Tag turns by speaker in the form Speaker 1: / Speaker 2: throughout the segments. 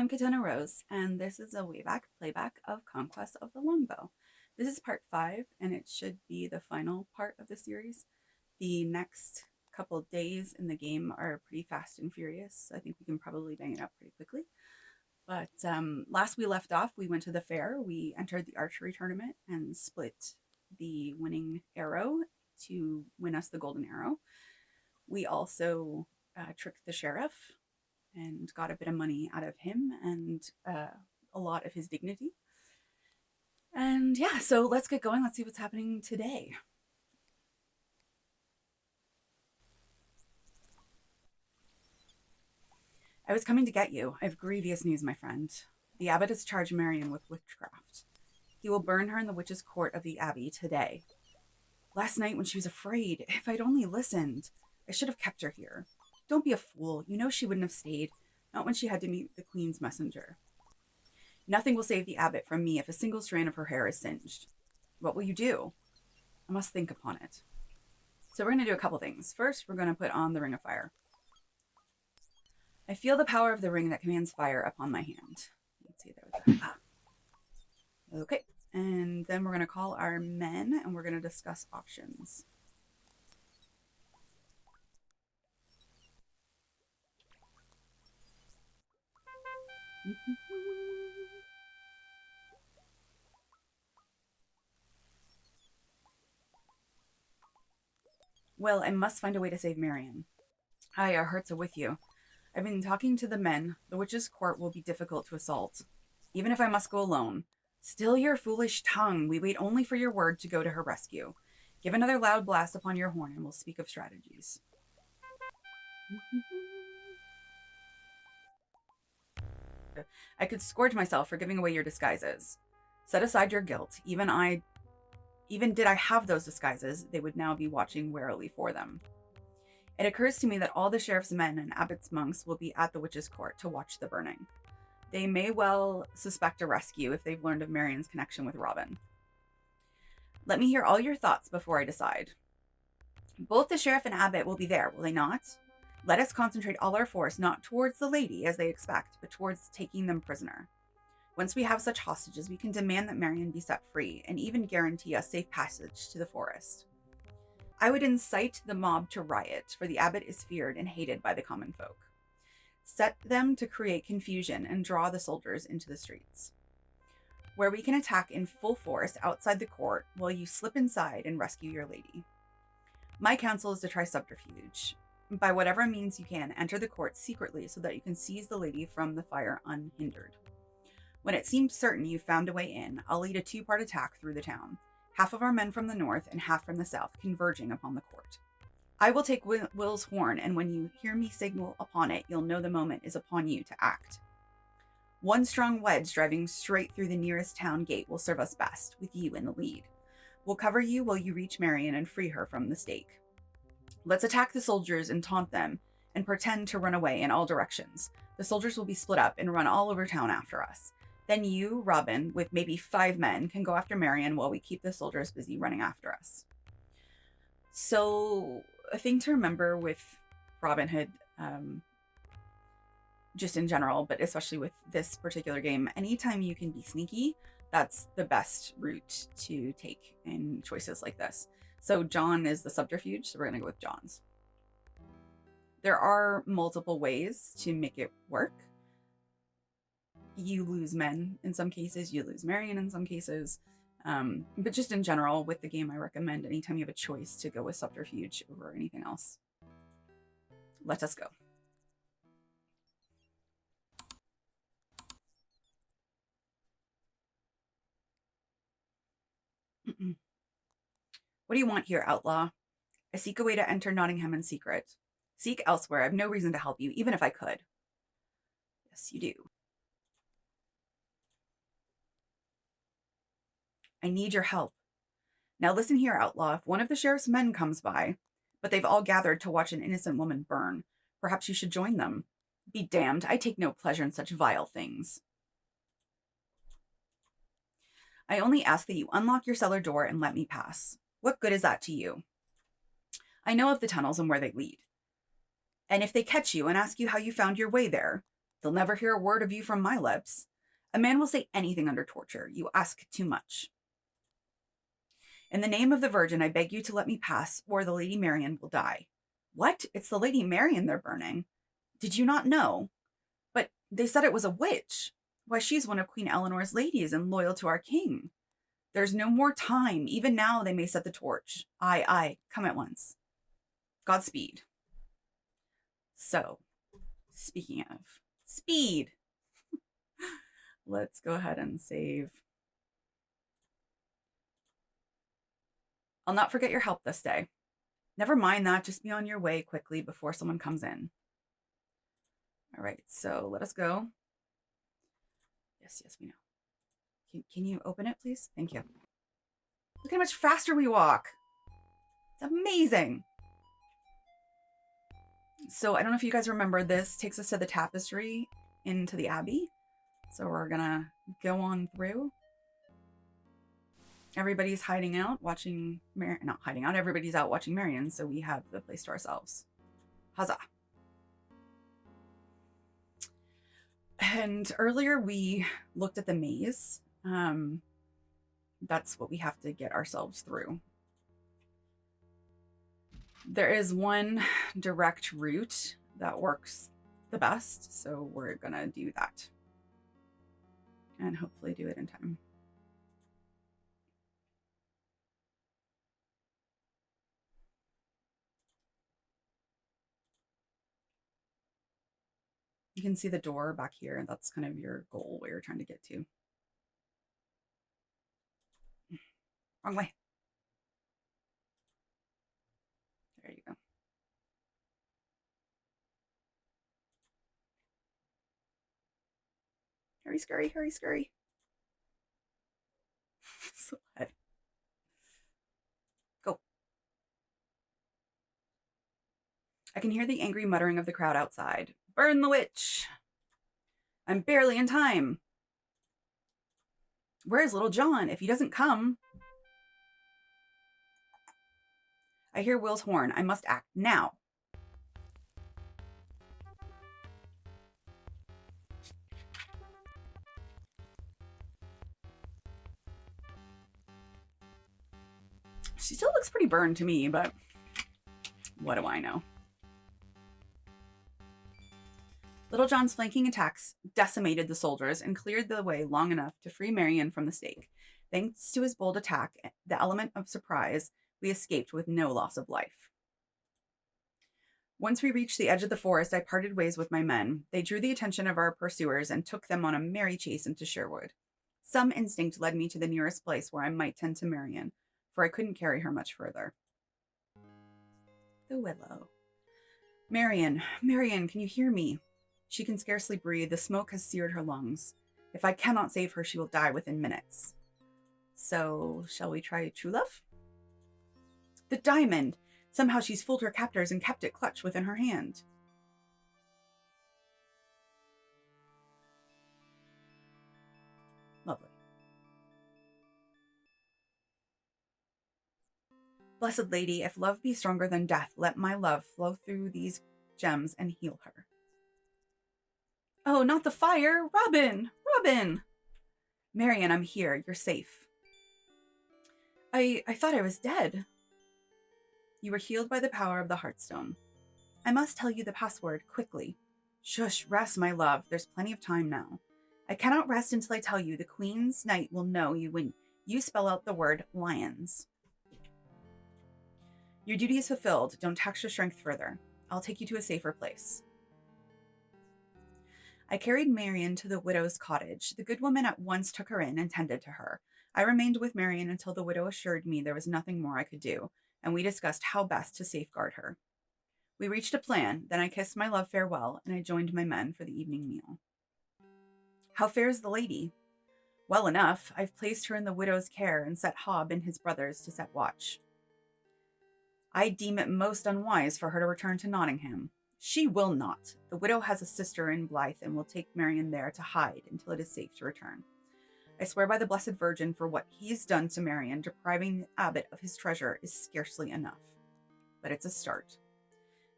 Speaker 1: I'm Katana Rose, and this is a wayback playback of Conquests of the Longbow. This is part 5, and it should be the final part of the series. The next couple days in the game are pretty fast and furious, so I think we can probably bang it up pretty quickly. But last we left off, we went to the fair, we entered the archery tournament and split the winning arrow to win us the golden arrow. We also tricked the sheriff and got a bit of money out of him and a lot of his dignity. And yeah, so let's get going. Let's see what's happening today. I was coming to get you. I have grievous news, my friend. The abbot has charged Marion with witchcraft. He will burn her in the witch's court of the abbey today. Last night when she was afraid, if I'd only listened, I should have kept her here. Don't be a fool. You know she wouldn't have stayed, not when she had to meet the queen's messenger. Nothing will save the abbot from me if a single strand of her hair is singed. What will you do? I must think upon it. So we're going to do a couple things. First, we're going to put on the Ring of Fire. I feel the power of the ring that commands fire upon my hand. Let's see, there we go. Okay, and then we're going to call our men, and we're going to discuss options. Well, I must find a way to save Marion. Aye, our hearts are with you. I've been talking to the men. The witch's court will be difficult to assault. Even if I must go alone. Still your foolish tongue. We wait only for your word to go to her rescue. Give another loud blast upon your horn and we'll speak of strategies. I could scourge myself for giving away your disguises. Set aside your guilt. Even did I have those disguises, they would now be watching warily for them. It occurs to me that all the sheriff's men and abbot's monks will be at the witch's court to watch the burning. They may well suspect a rescue if they've learned of Marion's connection with Robin. Let me hear all your thoughts before I decide. Both the sheriff and abbot will be there, will they not? Let us concentrate all our force not towards the lady, as they expect, but towards taking them prisoner. Once we have such hostages, we can demand that Marion be set free, and even guarantee us safe passage to the forest. I would incite the mob to riot, for the abbot is feared and hated by the common folk. Set them to create confusion and draw the soldiers into the streets, where we can attack in full force outside the court while you slip inside and rescue your lady. My counsel is to try subterfuge. By whatever means you can, enter the court secretly so that you can seize the lady from the fire unhindered. When it seems certain you've found a way in, I'll lead a two-part attack through the town, half of our men from the north and half from the south, converging upon the court. I will take Will's horn, and when you hear me signal upon it, you'll know the moment is upon you to act. One strong wedge driving straight through the nearest town gate will serve us best, with you in the lead. We'll cover you while you reach Marion and free her from the stake. Let's attack the soldiers and taunt them, and pretend to run away in all directions. The soldiers will be split up and run all over town after us. Then you, Robin, with maybe 5 men, can go after Marion while we keep the soldiers busy running after us. So, a thing to remember with Robin Hood, just in general, but especially with this particular game, anytime you can be sneaky, that's the best route to take in choices like this. So John is the subterfuge, so we're going to go with John's. There are multiple ways to make it work. You lose men in some cases, you lose Marion in some cases. But just in general, with the game, I recommend anytime you have a choice to go with subterfuge over anything else. Let us go. What do you want here, outlaw? I seek a way to enter Nottingham in secret. Seek elsewhere. I have no reason to help you, even if I could. Yes, you do. I need your help. Now listen here, outlaw. If one of the sheriff's men comes by, but they've all gathered to watch an innocent woman burn, perhaps you should join them. Be damned, I take no pleasure in such vile things. I only ask that you unlock your cellar door and let me pass. What good is that to you? I know of the tunnels and where they lead. And if they catch you and ask you how you found your way there, They'll never hear a word of you from my lips. A man will say anything under torture. You ask too much. In the name of the Virgin, I beg you to let me pass, or the Lady Marian will die. What? It's the Lady Marian they're burning. Did you not know? But they said it was a witch. Why, she's one of Queen Eleanor's ladies and loyal to our king. There's no more time. Even now they may set the torch. Aye, come at once. Godspeed. So, speaking of speed, let's go ahead and save. I'll not forget your help this day. Never mind that, just be on your way quickly before someone comes in. All right, so let us go. Yes, we know. Can you open it, please? Thank you. Look how much faster we walk. It's amazing. So I don't know if you guys remember, this takes us to the tapestry into the Abbey. So we're gonna go on through. Everybody's hiding out, watching not hiding out, everybody's out watching Marian, so we have the place to ourselves. Huzzah. And earlier we looked at the maze. That's what we have to get ourselves through. There is one direct route that works the best, so we're gonna do that. And hopefully do it in time. You can see the door back here, and that's kind of your goal, where you're trying to get to. Wrong way. There you go. Hurry, scurry, hurry, scurry. So bad. Go. I can hear the angry muttering of the crowd outside. Burn the witch! I'm barely in time. Where's little John? If he doesn't come... I hear Will's horn. I must act now. She still looks pretty burned to me, but what do I know? Little John's flanking attacks decimated the soldiers and cleared the way long enough to free Marian from the stake. Thanks to his bold attack, the element of surprise, we escaped with no loss of life. Once we reached the edge of the forest, I parted ways with my men. They drew the attention of our pursuers and took them on a merry chase into Sherwood. Some instinct led me to the nearest place where I might tend to Marian, for I couldn't carry her much further. The willow. Marian, can you hear me? She can scarcely breathe. The smoke has seared her lungs. If I cannot save her, she will die within minutes. So, shall we try true love? The diamond! Somehow she's fooled her captors and kept it clutched within her hand. Lovely. Blessed Lady, if love be stronger than death, let my love flow through these gems and heal her. Oh, not the fire! Robin! Marian, I'm here. You're safe. I thought I was dead. You were healed by the power of the Heartstone. I must tell you the password, quickly. Shush, rest, my love. There's plenty of time now. I cannot rest until I tell you the Queen's Knight will know you when you spell out the word lions. Your duty is fulfilled. Don't tax your strength further. I'll take you to a safer place. I carried Marian to the widow's cottage. The good woman at once took her in and tended to her. I remained with Marian until the widow assured me there was nothing more I could do, and we discussed how best to safeguard her. We reached a plan, then I kissed my love farewell, and I joined my men for the evening meal. How fares the lady? Well enough. I've placed her in the widow's care and set Hob and his brothers to set watch. I deem it most unwise for her to return to Nottingham. She will not. The widow has a sister in Blythe and will take Marian there to hide until it is safe to return. I swear by the Blessed Virgin for what he's done to Marian, depriving the abbot of his treasure is scarcely enough. But it's a start.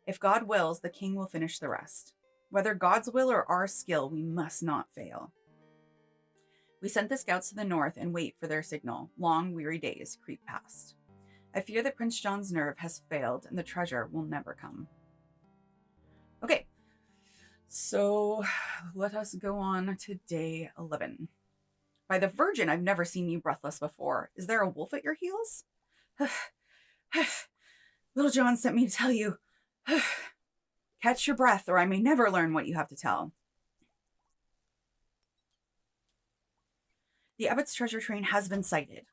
Speaker 1: If God wills, the king will finish the rest. Whether God's will or our skill, we must not fail. We sent the scouts to the north and wait for their signal. Long, weary days creep past. I fear that Prince John's nerve has failed and the treasure will never come. Okay, so let us go on to day 11. By the Virgin, I've never seen you breathless before. Is there a wolf at your heels? Little John sent me to tell you. Catch your breath, or I may never learn what you have to tell. The Abbot's treasure train has been sighted.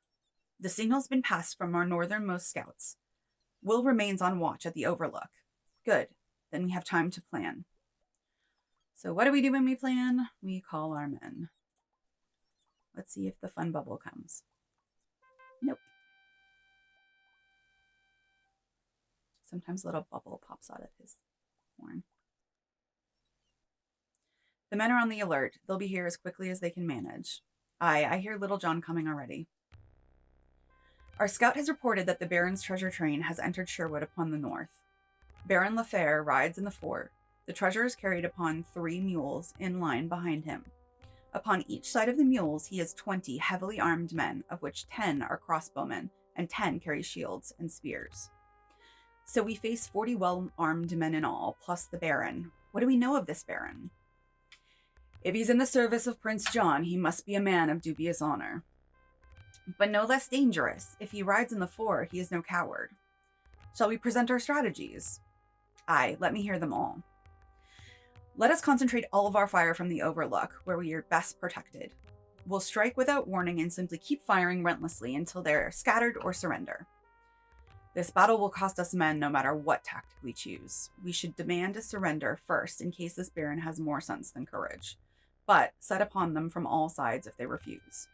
Speaker 1: The signal's been passed from our northernmost scouts. Will remains on watch at the overlook. Good. Then we have time to plan. So what do we do when we plan? We call our men. Let's see if the fun bubble comes. Nope. Sometimes a little bubble pops out of his horn. The men are on the alert. They'll be here as quickly as they can manage. I hear Little John coming already. Our scout has reported that the Baron's treasure train has entered Sherwood upon the north. Baron Lafair rides in the fore. The treasure is carried upon 3 mules in line behind him. Upon each side of the mules, he has 20 heavily armed men, of which 10 are crossbowmen and 10 carry shields and spears. So we face 40 well-armed men in all, plus the Baron. What do we know of this Baron? If he's in the service of Prince John, he must be a man of dubious honor. But no less dangerous. If he rides in the fore, he is no coward. Shall we present our strategies? Aye, let me hear them all. Let us concentrate all of our fire from the overlook, where we are best protected. We'll strike without warning and simply keep firing relentlessly until they're scattered or surrender. This battle will cost us men no matter what tactic we choose. We should demand a surrender first in case this Baron has more sense than courage, but set upon them from all sides if they refuse.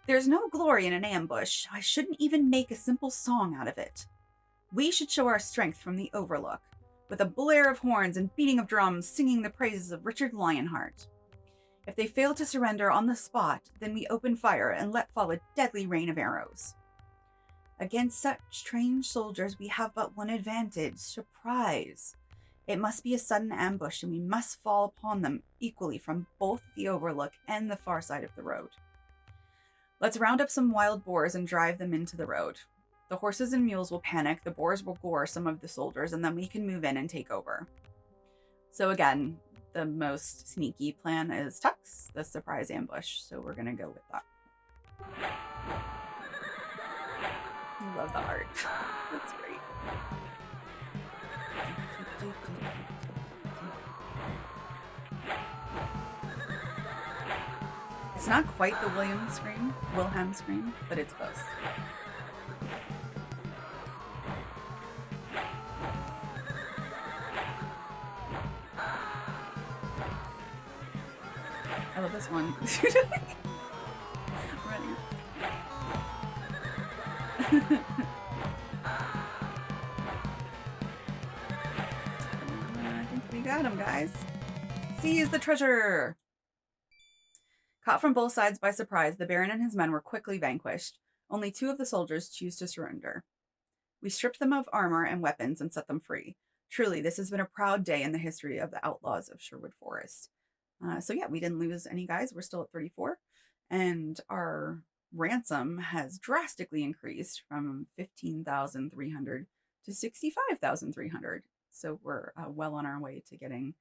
Speaker 1: There's no glory in an ambush. I shouldn't even make a simple song out of it. We should show our strength from the overlook, with a blare of horns and beating of drums singing the praises of Richard Lionheart. If they fail to surrender on the spot, then we open fire and let fall a deadly rain of arrows. Against such trained soldiers, we have but one advantage: surprise. It must be a sudden ambush, and we must fall upon them equally from both the overlook and the far side of the road. Let's round up some wild boars and drive them into the road. The horses and mules will panic, the boars will gore some of the soldiers, and then we can move in and take over. So again, the most sneaky plan is Tux, the surprise ambush, so we're going to go with that. I love the art. That's great. It's not quite the Wilhelm scream, but it's close. I love this one. Running. I think we got him, guys. Seize the treasure! Caught from both sides by surprise, the Baron and his men were quickly vanquished. Only 2 of the soldiers choose to surrender. We stripped them of armor and weapons and set them free. Truly, this has been a proud day in the history of the outlaws of Sherwood Forest. So yeah, we didn't lose any guys. We're still at 34. And our ransom has drastically increased from 15,300 to 65,300. So we're well on our way to getting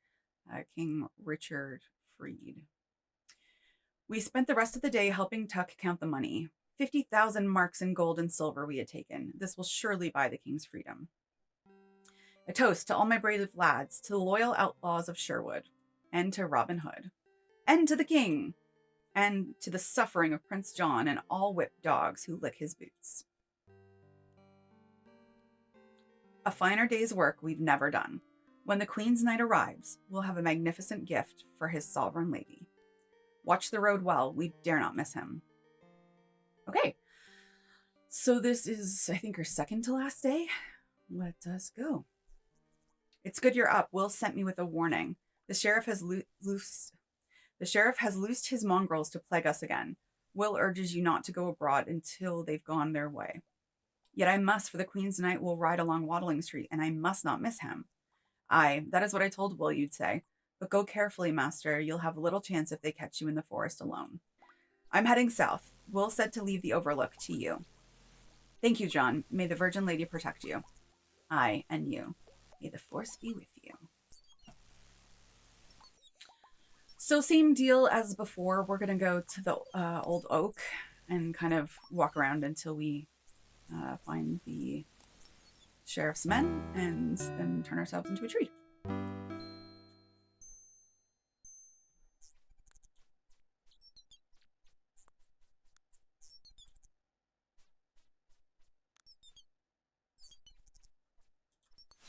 Speaker 1: King Richard freed. We spent the rest of the day helping Tuck count the money. 50,000 marks in gold and silver we had taken. This will surely buy the king's freedom. A toast to all my brave lads, to the loyal outlaws of Sherwood, and to Robin Hood, and to the king, and to the suffering of Prince John and all whipped dogs who lick his boots. A finer day's work we've never done. When the Queen's Knight arrives, we'll have a magnificent gift for his sovereign lady. Watch the road well. We dare not miss him. Okay. So this is, I think, our second to last day. Let us go. It's good you're up. Will sent me with a warning. The sheriff has loosed his mongrels to plague us again. Will urges you not to go abroad until they've gone their way. Yet I must, for the Queen's Knight will ride along Watling Street, and I must not miss him. Aye, that is what I told Will you'd say. But go carefully, master. You'll have little chance if they catch you in the forest alone. I'm heading south. Will said to leave the overlook to you. Thank you, John. May the Virgin Lady protect you. I and you. May the force be with you. So same deal as before. We're going to go to the old oak and kind of walk around until we find the sheriff's men and then turn ourselves into a tree.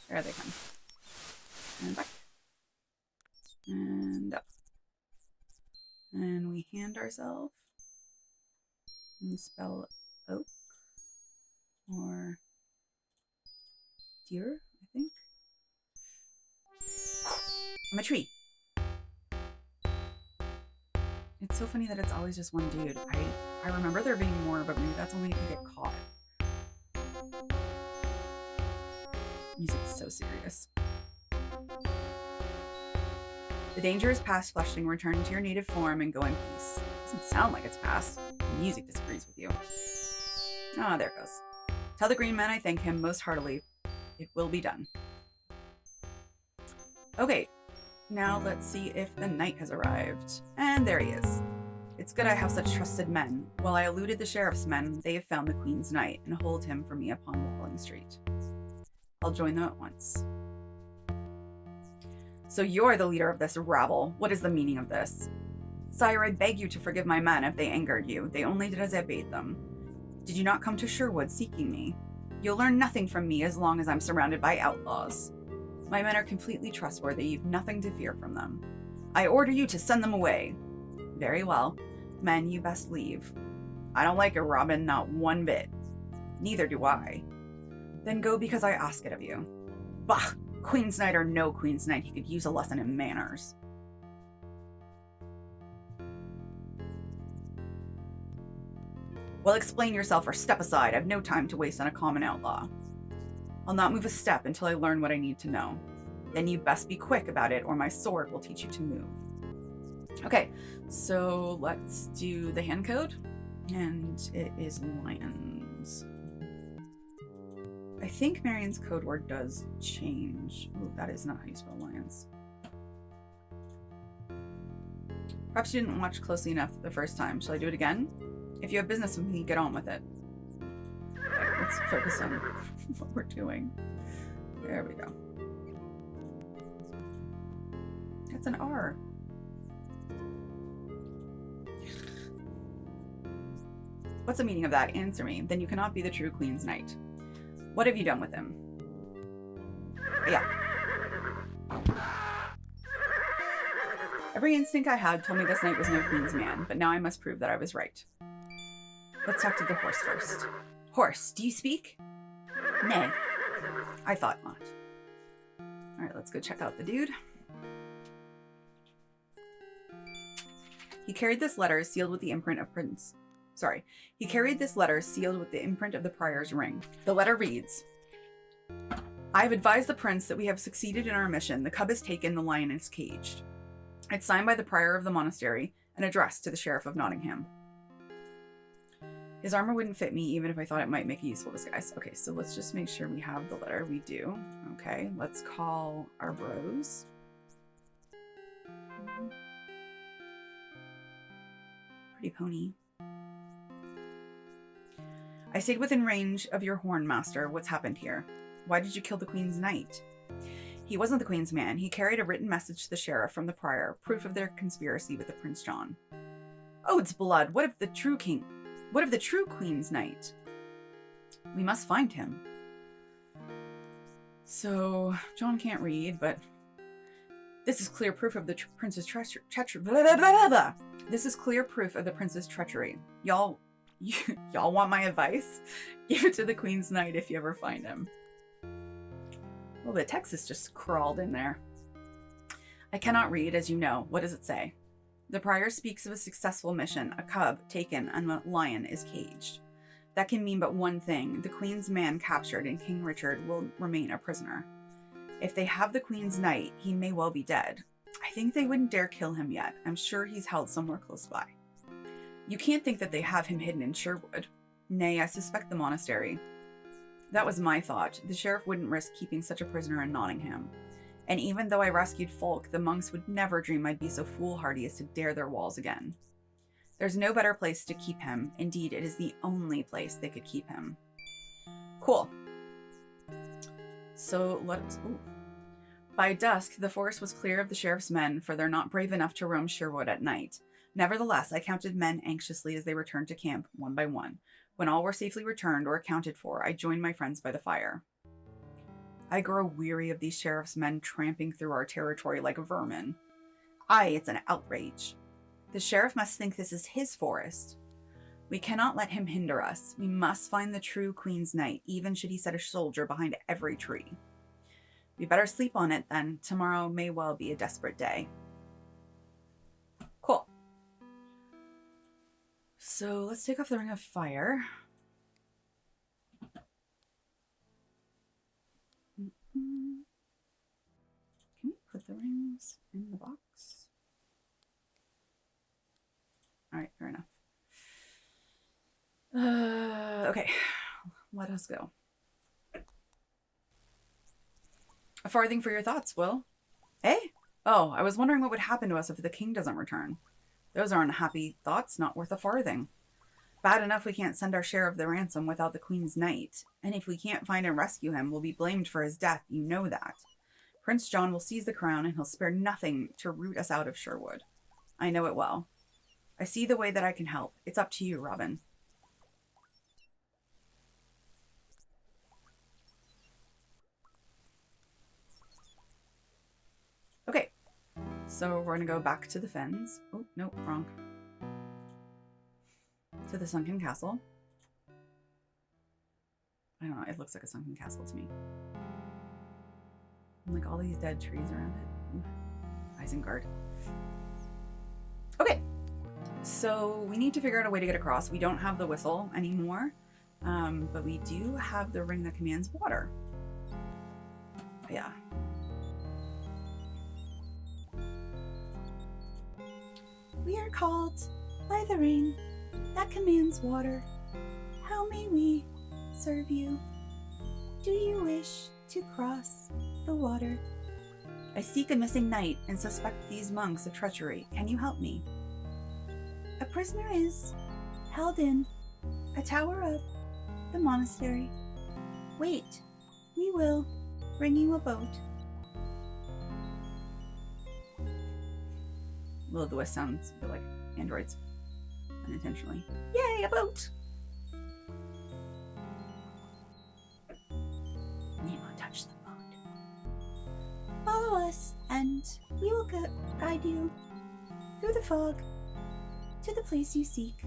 Speaker 1: There they come. And back. And up. And we hand ourselves and spell oak or deer, I think. I'm a tree. It's so funny that it's always just one dude. I remember there being more, but maybe that's only if you get caught. Music is so serious. The danger is past, Flushing. Return to your native form and go in peace. Doesn't sound like it's past. The music disagrees with you. Ah, there it goes. Tell the green man I thank him most heartily. It will be done. Okay, now let's see if the knight has arrived. And there he is. It's good I have such trusted men. While I eluded the sheriff's men, they have found the Queen's knight and hold him for me upon Walling Street. I'll join them at once. So you're the leader of this rabble. What is the meaning of this? Sire, I beg you to forgive my men if they angered you. They only did as I bade them. Did you not come to Sherwood seeking me? You'll learn nothing from me as long as I'm surrounded by outlaws. My men are completely trustworthy. You've nothing to fear from them. I order you to send them away. Very well. Men, you best leave. I don't like it, Robin, not one bit. Neither do I. Then go because I ask it of you. Bah! Queen's Knight or no Queen's Knight, he could use a lesson in manners. Well, explain yourself or step aside. I've no time to waste on a common outlaw. I'll not move a step until I learn what I need to know. Then you best be quick about it or my sword will teach you to move. Okay, so let's do the hand code. And it is lions. I think Marion's code word does change. Ooh, that is not how you spell lions. Perhaps you didn't watch closely enough the first time. Shall I do it again? If you have business with me, get on with it. Okay, let's focus on what we're doing. There we go. That's an R. What's the meaning of that? Answer me. Then you cannot be the true Queen's Knight. What have you done with him? Yeah. Every instinct I had told me this knight was no Queen's man, but now I must prove that I was right. Let's talk to the horse first. Horse, do you speak? Nay. I thought not. Alright, let's go check out the dude. He carried this letter sealed with the imprint of He carried this letter sealed with the imprint of the prior's ring. The letter reads, I have advised the prince that we have succeeded in our mission. The cub is taken, the lion is caged. It's signed by the prior of the monastery and addressed to the sheriff of Nottingham. His armor wouldn't fit me even if I thought it might make a useful disguise. Okay, so let's just make sure we have the letter. We do. Okay, let's call our bros. Pretty pony. I stayed within range of your horn, master. What's happened here? Why did you kill the Queen's knight? He wasn't the Queen's man. He carried a written message to the sheriff from the prior, proof of their conspiracy with the Prince John. Oh, it's blood. What of the true Queen's knight? We must find him. So, John can't read, but this is clear proof of the prince's treachery. This is clear proof of the prince's treachery. Y'all want my advice? Give it to the Queen's knight if you ever find him. Well, the text has just crawled in there. I cannot read, as you know. What does it say? The prior speaks of a successful mission, a cub taken, and a lion is caged. That can mean but one thing. The Queen's man captured and King Richard will remain a prisoner. If they have the Queen's Knight, he may well be dead. I think they wouldn't dare kill him yet. I'm sure he's held somewhere close by. You can't think that they have him hidden in Sherwood. Nay, I suspect the monastery. That was my thought. The sheriff wouldn't risk keeping such a prisoner in Nottingham. And even though I rescued Folk, the monks would never dream I'd be so foolhardy as to dare their walls again. There's no better place to keep him. Indeed, it is the only place they could keep him. Cool. So let's... Ooh. By dusk, the forest was clear of the sheriff's men, for they're not brave enough to roam Sherwood at night. Nevertheless, I counted men anxiously as they returned to camp, one by one. When all were safely returned or accounted for, I joined my friends by the fire. I grow weary of these sheriff's men tramping through our territory like vermin. Aye, it's an outrage. The sheriff must think this is his forest. We cannot let him hinder us. We must find the true Queen's Knight, even should he set a soldier behind every tree. We better sleep on it, then. Tomorrow may well be a desperate day. Cool. So let's take off the Ring of Fire. Can we put the rings in the box? Alright, fair enough. Okay, let us go. A farthing for your thoughts, Will. Eh? Oh, I was wondering what would happen to us if the king doesn't return. Those aren't happy thoughts, not worth a farthing. Bad enough we can't send our share of the ransom without the Queen's Knight, and if we can't find and rescue him, we'll be blamed for his death, you know that. Prince John will seize the crown, and he'll spare nothing to root us out of Sherwood. I know it well. I see the way that I can help. It's up to you, Robin. Okay, so we're going to go back to the Fens. Oh, no, wrong. To the sunken castle. I don't know, it looks like a sunken castle to me. And like all these dead trees around it. Ooh. Isengard. Okay, so we need to figure out a way to get across. We don't have the whistle anymore, but we do have the ring that commands water. Yeah. We are called by the ring that commands water. How may we serve you? Do you wish to cross the water? I seek a missing knight and suspect these monks of treachery. Can you help me? A prisoner is held in a tower of the monastery. Wait, we will bring you a boat. Will-o-the-wisp sounds a bit like androids, unintentionally. Yay, a boat! Nemo touched the boat. Follow us, and we will guide you through the fog to the place you seek.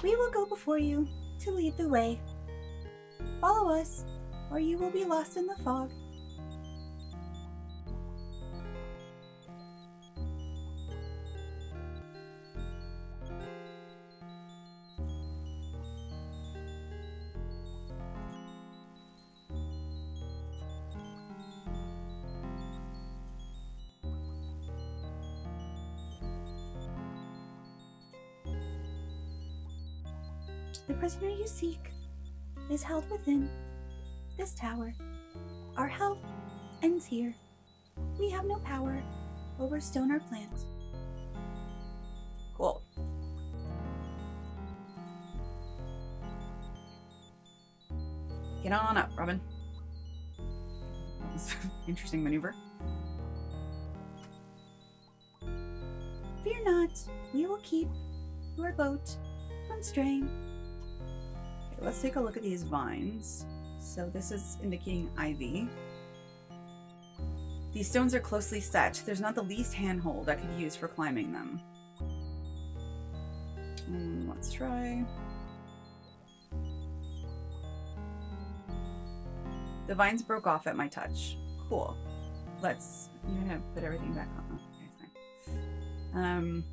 Speaker 1: We will go before you to lead the way. Follow us, or you will be lost in the fog. The prisoner you seek is held within this tower. Our help ends here. We have no power over stone or plant. Cool. Get on up, Robin. Interesting maneuver. Fear not, we will keep your boat from straying. Okay, let's take a look at these vines. So this is indicating ivy. These stones are closely set. There's not the least handhold I could use for climbing them. Let's try. The vines broke off at my touch. Cool. You're gonna put everything back on. Okay, fine.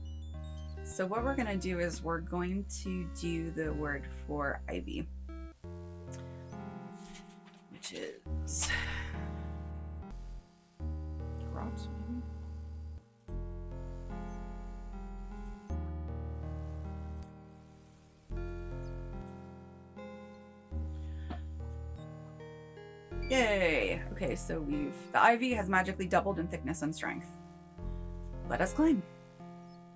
Speaker 1: So what we're going to do is we're going to do the word for ivy, which is crops, maybe? Yay! Okay, so the ivy has magically doubled in thickness and strength. Let us climb.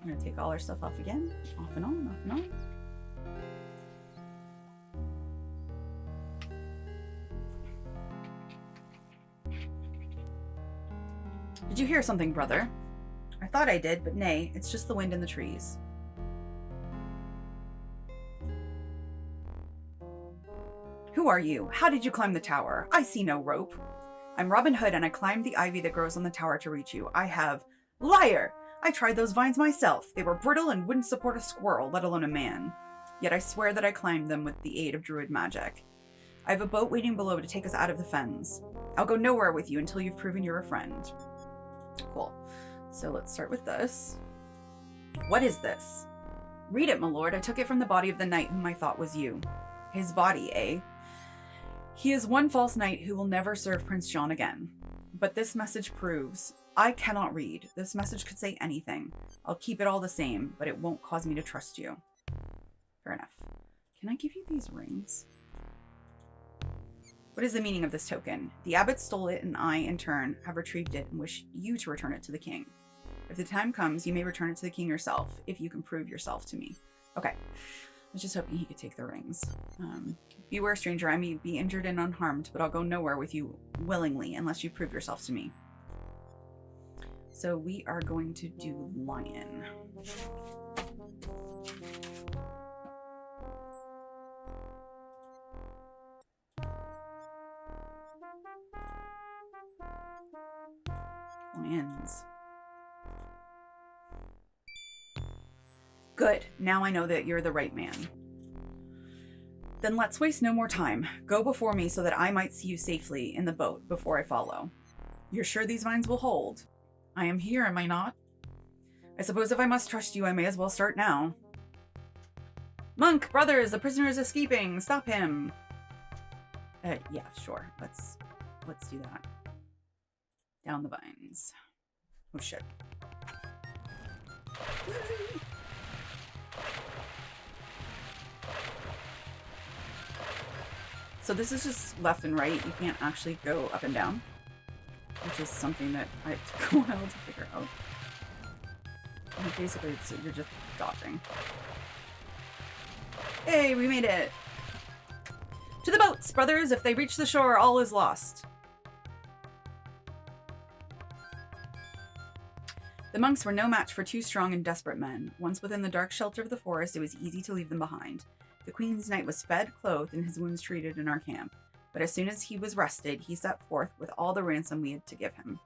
Speaker 1: I'm gonna take all our stuff off again. Off and on, off and on. Did you hear something, brother? I thought I did, but nay, it's just the wind in the trees. Who are you? How did you climb the tower? I see no rope. I'm Robin Hood, and I climbed the ivy that grows on the tower to reach you. I have... Liar! I tried those vines myself. They were brittle and wouldn't support a squirrel, let alone a man. Yet I swear that I climbed them with the aid of druid magic. I have a boat waiting below to take us out of the fens. I'll go nowhere with you until you've proven you're a friend. Cool. So let's start with this. What is this? Read it, my lord. I took it from the body of the knight whom I thought was you. His body, eh? He is one false knight who will never serve Prince John again. But this message proves... I cannot read. This message could say anything. I'll keep it all the same, but it won't cause me to trust you. Fair enough. Can I give you these rings? What is the meaning of this token? The abbot stole it, and I, in turn, have retrieved it and wish you to return it to the king. If the time comes, you may return it to the king yourself, if you can prove yourself to me. Okay. I was just hoping he could take the rings. Beware, stranger. I may be injured and unharmed, but I'll go nowhere with you willingly unless you prove yourself to me. So we are going to do lion. Lions. Good. Now I know that you're the right man. Then let's waste no more time. Go before me so that I might see you safely in the boat before I follow. You're sure these vines will hold? I am here, am I not? I suppose if I must trust you, I may as well start now. Monk, brothers, the prisoner is escaping. Stop him. Yeah, sure. Let's do that. Down the vines. Oh, shit. So this is just left and right. You can't actually go up and down, which is something that I took a while to figure out. And basically, you're just dodging. Hey, we made it! To the boats, brothers! If they reach the shore, all is lost. The monks were no match for two strong and desperate men. Once within the dark shelter of the forest, it was easy to leave them behind. The Queen's knight was fed, clothed, and his wounds treated in our camp. But as soon as he was rested, he set forth with all the ransom we had to give him.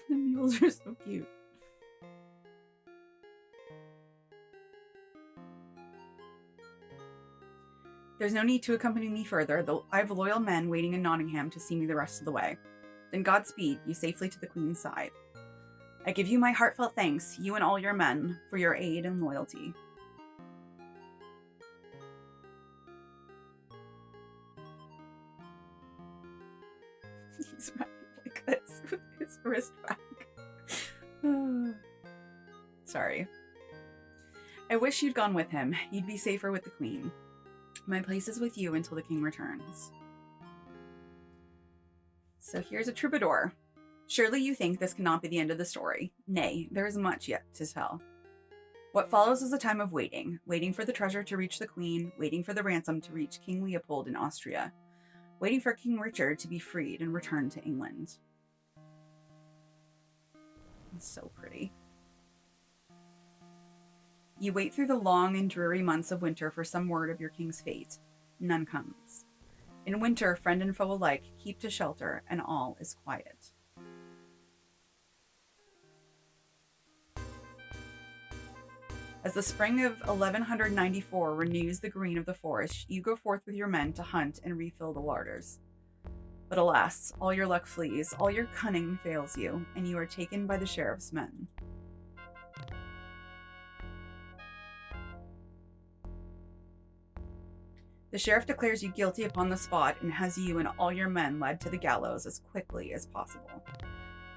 Speaker 1: The mules are so cute. There's no need to accompany me further, though I have loyal men waiting in Nottingham to see me the rest of the way. Then Godspeed you safely to the Queen's side. I give you my heartfelt thanks, you and all your men, for your aid and loyalty. He's running like this with his wrist back. Sorry. I wish you'd gone with him. You'd be safer with the Queen. My place is with you until the king returns. So here's a troubadour. Surely you think this cannot be the end of the story. Nay, there is much yet to tell. What follows is a time of waiting. Waiting for the treasure to reach the Queen, waiting for the ransom to reach King Leopold in Austria, waiting for King Richard to be freed and return to England. It's so pretty. You wait through the long and dreary months of winter for some word of your king's fate. None comes. In winter, friend and foe alike keep to shelter, and all is quiet. As the spring of 1194 renews the green of the forest, you go forth with your men to hunt and refill the larders. But alas, all your luck flees, all your cunning fails you, and you are taken by the sheriff's men. The sheriff declares you guilty upon the spot and has you and all your men led to the gallows as quickly as possible.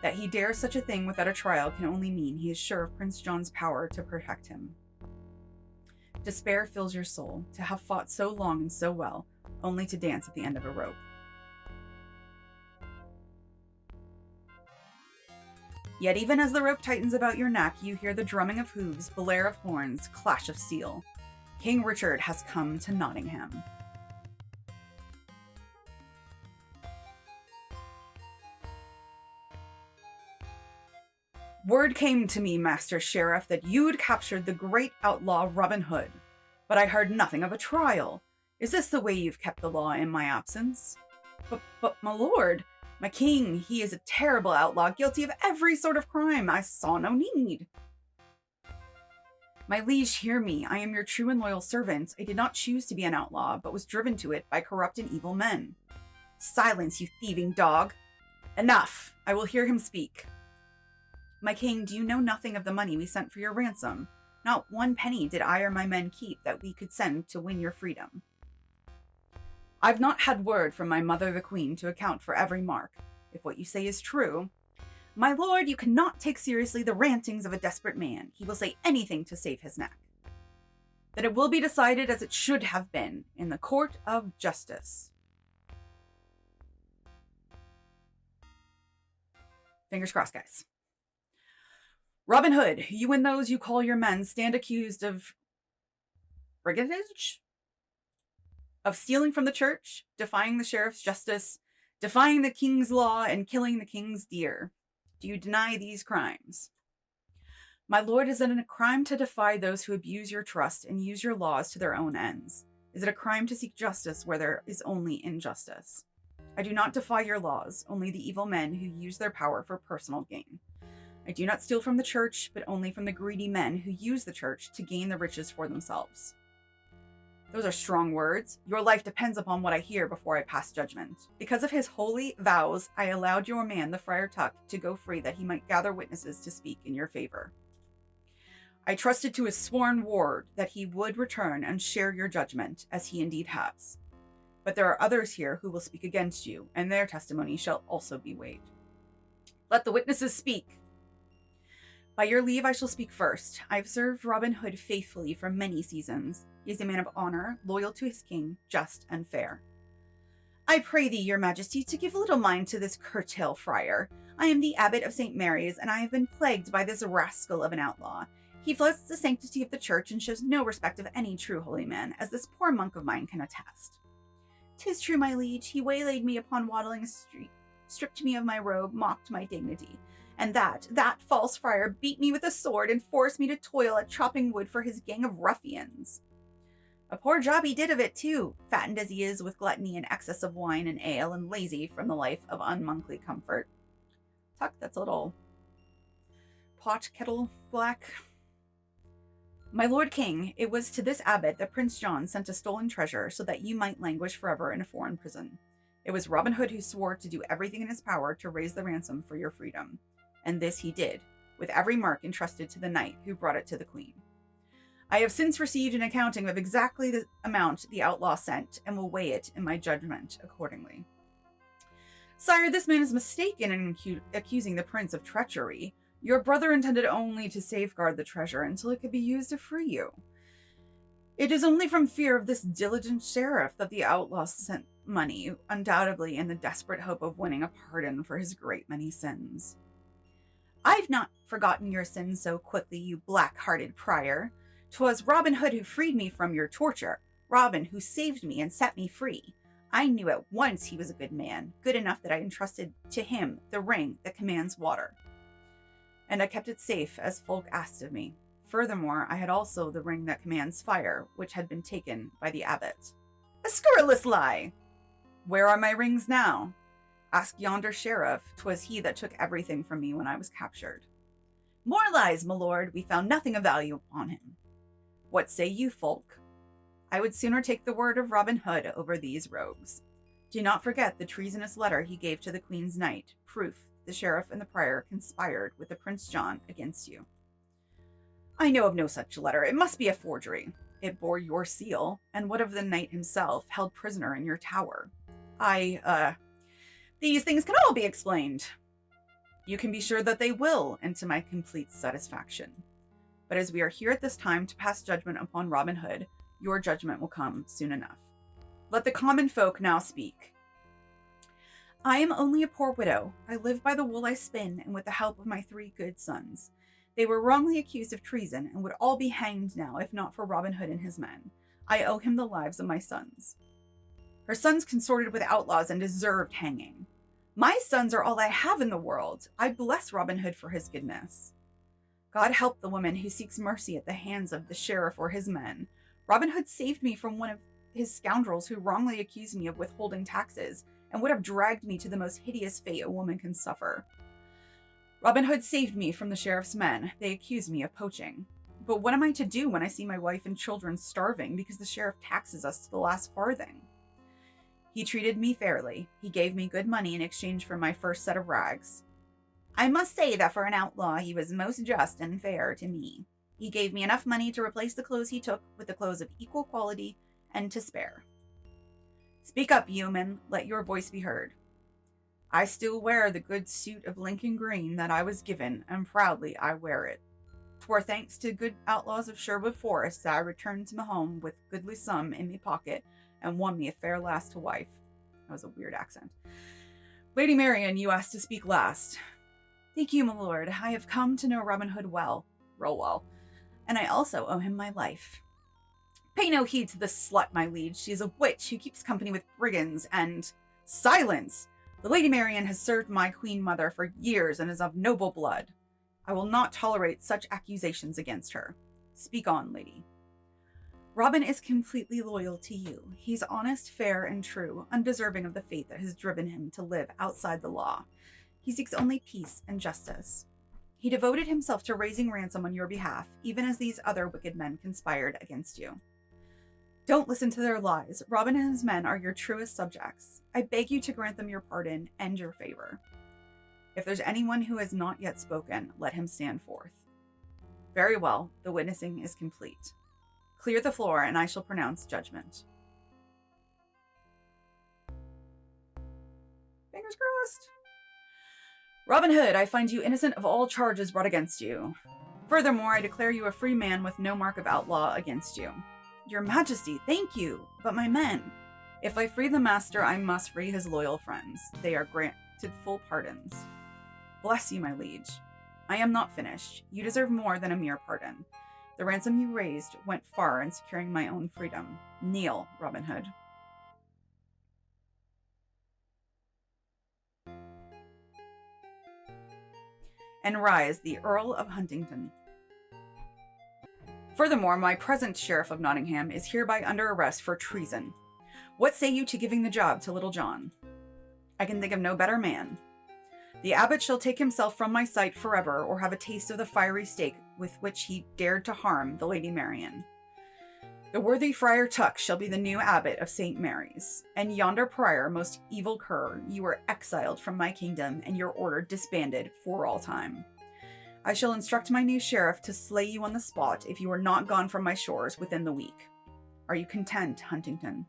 Speaker 1: That he dares such a thing without a trial can only mean he is sure of Prince John's power to protect him. Despair fills your soul, to have fought so long and so well, only to dance at the end of a rope. Yet even as the rope tightens about your neck, you hear the drumming of hooves, blare of horns, clash of steel. King Richard has come to Nottingham. Word came to me, Master Sheriff, that you'd captured the great outlaw Robin Hood, but I heard nothing of a trial. Is this the way you've kept the law in my absence? But my lord, my king, he is a terrible outlaw, guilty of every sort of crime. I saw no need. My liege, hear me. I am your true and loyal servant. I did not choose to be an outlaw, but was driven to it by corrupt and evil men. Silence, you thieving dog. Enough. I will hear him speak. My king, do you know nothing of the money we sent for your ransom? Not one penny did I or my men keep that we could send to win your freedom. I've not had word from my mother the queen to account for every mark. If what you say is true, my lord, you cannot take seriously the rantings of a desperate man. He will say anything to save his neck. That it will be decided as it should have been, in the court of justice. Fingers crossed, guys. Robin Hood, you and those you call your men stand accused of brigandage? Of stealing from the church, defying the sheriff's justice, defying the king's law, and killing the king's deer. Do you deny these crimes? My lord, is it a crime to defy those who abuse your trust and use your laws to their own ends? Is it a crime to seek justice where there is only injustice? I do not defy your laws, only the evil men who use their power for personal gain. I do not steal from the church, but only from the greedy men who use the church to gain the riches for themselves. Those are strong words. Your life depends upon what I hear before I pass judgment. Because of his holy vows, I allowed your man, the Friar Tuck, to go free that he might gather witnesses to speak in your favor. I trusted to his sworn word that he would return and share your judgment, as he indeed has. But there are others here who will speak against you, and their testimony shall also be weighed. Let the witnesses speak. By your leave, I shall speak first. I've served Robin Hood faithfully for many seasons. He is a man of honor, loyal to his king, just and fair. I pray thee, your majesty, to give little mind to this curtail friar. I am the abbot of St. Mary's, and I have been plagued by this rascal of an outlaw. He flouts the sanctity of the church and shows no respect of any true holy man, as this poor monk of mine can attest. 'Tis true, my liege, he waylaid me upon Waddling Street, stripped me of my robe, mocked my dignity. And that false friar beat me with a sword and forced me to toil at chopping wood for his gang of ruffians. A poor job he did of it, too, fattened as he is with gluttony and excess of wine and ale, and lazy from the life of unmonkly comfort. Tuck, that's a little pot kettle black. My lord king, it was to this abbot that Prince John sent a stolen treasure so that you might languish forever in a foreign prison. It was Robin Hood who swore to do everything in his power to raise the ransom for your freedom. And this he did, with every mark entrusted to the knight who brought it to the queen. I have since received an accounting of exactly the amount the outlaw sent, and will weigh it in my judgment accordingly. Sire, this man is mistaken in accusing the prince of treachery. Your brother intended only to safeguard the treasure until it could be used to free you. It is only from fear of this diligent sheriff that the outlaw sent money, undoubtedly in the desperate hope of winning a pardon for his great many sins. I've not forgotten your sins so quickly, you black-hearted prior. 'Twas Robin Hood who freed me from your torture, Robin who saved me and set me free. I knew at once he was a good man, good enough that I entrusted to him the ring that commands water. And I kept it safe, as folk asked of me. Furthermore, I had also the ring that commands fire, which had been taken by the abbot. A scurrilous lie! Where are my rings now? Ask yonder sheriff. 'Twas he that took everything from me when I was captured. More lies, my lord. We found nothing of value upon him. What say you, folk? I would sooner take the word of Robin Hood over these rogues. Do not forget the treasonous letter he gave to the Queen's Knight, proof the sheriff and the prior conspired with the Prince John against you. I know of no such letter. It must be a forgery. It bore your seal, and what of the knight himself held prisoner in your tower? These things can all be explained. You can be sure that they will, and to my complete satisfaction. But as we are here at this time to pass judgment upon Robin Hood, your judgment will come soon enough. Let the common folk now speak. I am only a poor widow. I live by the wool I spin, and with the help of my 3 good sons. They were wrongly accused of treason, and would all be hanged now, if not for Robin Hood and his men. I owe him the lives of my sons. Her sons consorted with outlaws and deserved hanging. My sons are all I have in the world. I bless Robin Hood for his goodness. God help the woman who seeks mercy at the hands of the sheriff or his men. Robin Hood saved me from one of his scoundrels who wrongly accused me of withholding taxes and would have dragged me to the most hideous fate a woman can suffer. Robin Hood saved me from the sheriff's men. They accused me of poaching. But what am I to do when I see my wife and children starving because the sheriff taxes us to the last farthing? He treated me fairly. He gave me good money in exchange for my first set of rags. I must say that for an outlaw, he was most just and fair to me. He gave me enough money to replace the clothes he took with the clothes of equal quality and to spare. Speak up, yeoman. Let your voice be heard. I still wear the good suit of Lincoln green that I was given, and proudly I wear it. 'Twere thanks to good outlaws of Sherwood Forest that I returned to my home with goodly sum in me pocket and won me a fair lass to wife. That was a weird accent. Lady Marian, you asked to speak last. Thank you, my lord. I have come to know Robin Hood well, real well, and I also owe him my life. Pay no heed to this slut, my liege. She is a witch who keeps company with brigands and... Silence! The Lady Marian has served my queen mother for years and is of noble blood. I will not tolerate such accusations against her. Speak on, lady. Robin is completely loyal to you. He's honest, fair, and true, undeserving of the fate that has driven him to live outside the law. He seeks only peace and justice. He devoted himself to raising ransom on your behalf, even as these other wicked men conspired against you. Don't listen to their lies. Robin and his men are your truest subjects. I beg you to grant them your pardon and your favor. If there's anyone who has not yet spoken, let him stand forth. Very well, the witnessing is complete. Clear the floor, and I shall pronounce judgment. Fingers crossed. Robin Hood, I find you innocent of all charges brought against you. Furthermore, I declare you a free man with no mark of outlaw against you. Your Majesty, thank you, but my men. If I free the master, I must free his loyal friends. They are granted full pardons. Bless you, my liege. I am not finished. You deserve more than a mere pardon. The ransom you raised went far in securing my own freedom. Kneel, Robin Hood. And rise, the Earl of Huntingdon. Furthermore, my present Sheriff of Nottingham is hereby under arrest for treason. What say you to giving the job to Little John? I can think of no better man. The abbot shall take himself from my sight forever, or have a taste of the fiery stake with which he dared to harm the Lady Marian. The worthy Friar Tuck shall be the new abbot of St. Mary's, and yonder prior, most evil cur, you are exiled from my kingdom, and your order disbanded for all time. I shall instruct my new sheriff to slay you on the spot if you are not gone from my shores within the week. Are you content, Huntington?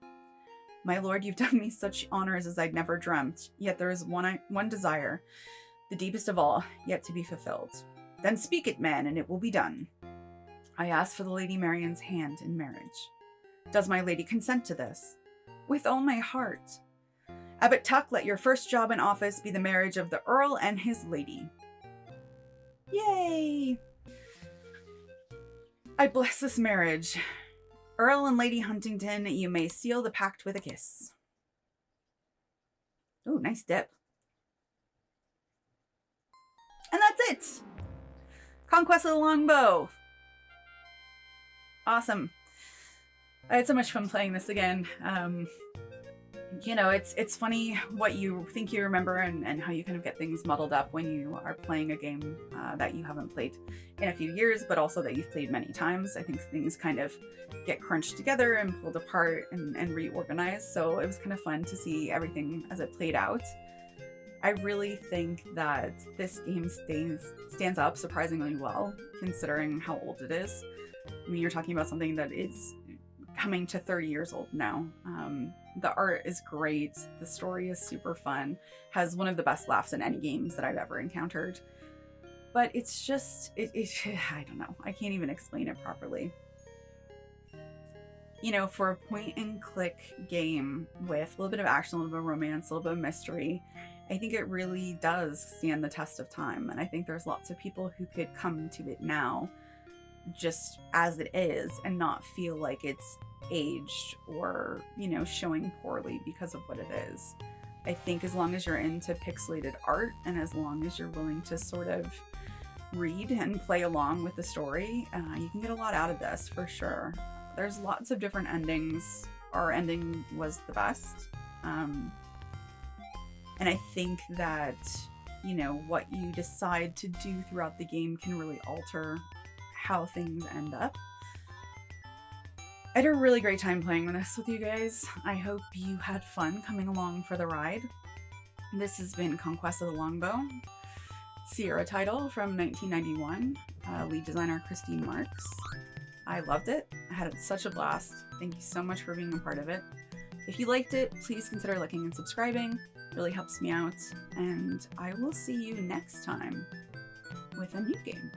Speaker 1: My lord, you've done me such honors as I'd never dreamt, yet there is one desire, the deepest of all, yet to be fulfilled. Then speak it, man, and it will be done. I ask for the Lady Marian's hand in marriage. Does my lady consent to this? With all my heart. Abbot Tuck, let your first job in office be the marriage of the Earl and his lady. Yay! I bless this marriage. Earl and Lady Huntington, you may seal the pact with a kiss. Ooh, nice dip. And that's it! Conquest of the Longbow. Awesome. I had so much fun playing this again. You know, it's funny what you think you remember and how you kind of get things muddled up when you are playing a game that you haven't played in a few years, but also that you've played many times. I think things kind of get crunched together and pulled apart and reorganized. So it was kind of fun to see everything as it played out. I really think that this game stands up surprisingly well, considering how old it is. I mean, you're talking about something that is coming to 30 years old now. The art is great. The story is super fun. Has one of the best laughs in any games that I've ever encountered. But it's just, I don't know. I can't even explain it properly. You know, for a point and click game with a little bit of action, a little bit of romance, a little bit of mystery, I think it really does stand the test of time. And I think there's lots of people who could come to it now just as it is and not feel like it's aged or, you know, showing poorly because of what it is. I think as long as you're into pixelated art and as long as you're willing to sort of read and play along with the story, you can get a lot out of this for sure. There's lots of different endings. Our ending was the best. And I think that, you know, what you decide to do throughout the game can really alter how things end up. I had a really great time playing this with you guys. I hope you had fun coming along for the ride. This has been Conquests of the Longbow, Sierra title from 1991, lead designer Christine Marks. I loved it. I had such a blast. Thank you so much for being a part of it. If you liked it, please consider liking and subscribing. It really helps me out. And I will see you next time with a new game.